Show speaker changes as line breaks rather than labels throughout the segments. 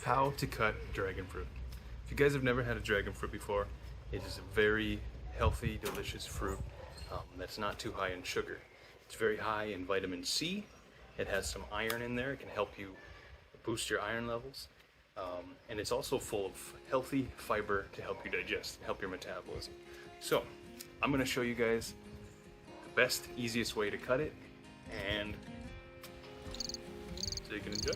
How to cut dragon fruit. If you guys have never had a dragon fruit before, it is a very healthy, delicious fruit that's not too high in sugar. It's very high in vitamin C. It has some iron in there. It can help you boost your iron levels. And it's also full of healthy fiber to help you digest, help your metabolism. So, I'm going to show you guys the best, easiest way to cut it, and so you can enjoy.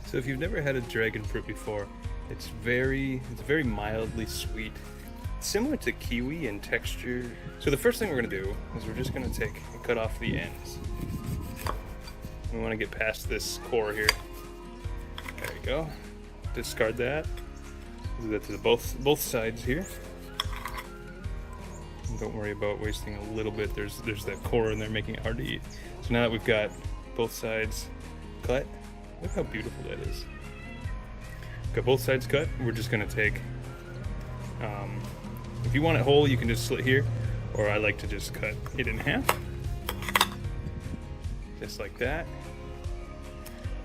So if you've never had a dragon fruit before, it's very mildly sweet. It's similar to kiwi in texture. So the first thing we're going to do is we're just going to take and cut off the ends. We want to get past this core here. There we go. Discard that. Do that to both sides here. And don't worry about wasting a little bit. There's that core in there making it hard to eat. So now that we've got both sides cut, look how beautiful that is. Got both sides cut. We're just gonna take, if you want it whole, you can just slit here, or I like to just cut it in half. Just like that.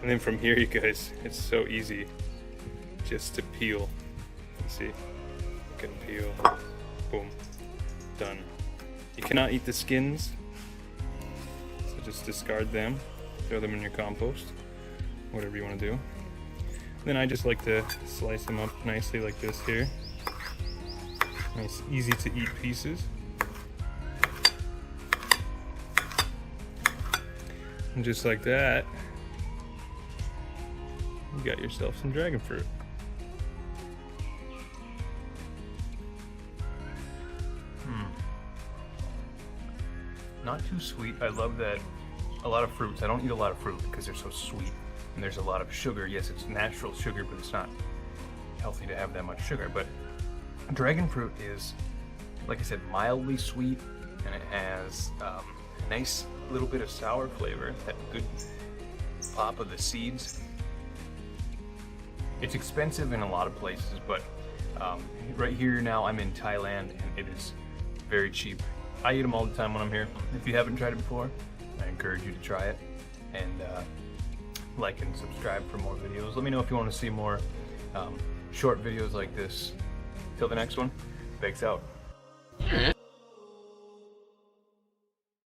And then from here, you guys, it's so easy just to peel. See, you can peel, boom, done. You cannot eat the skins, so just discard them, throw them in your compost, whatever you want to do. Then I just like to slice them up nicely like this here. Nice, easy to eat pieces. And just like that, you got yourself some dragon fruit. Not too sweet. I love that a lot of fruits, I don't eat a lot of fruit because they're so sweet and there's a lot of sugar. Yes, it's natural sugar, but it's not healthy to have that much sugar. But dragon fruit is, like I said, mildly sweet, and it has a nice little bit of sour flavor, that good pop of the seeds. It's expensive in a lot of places, but right here now I'm in Thailand and it is very cheap. I eat them all the time when I'm here. If you haven't tried it before, I encourage you to try it, and like and subscribe for more videos. Let me know if you want to see more short videos like this. Till the next one, Bakes out.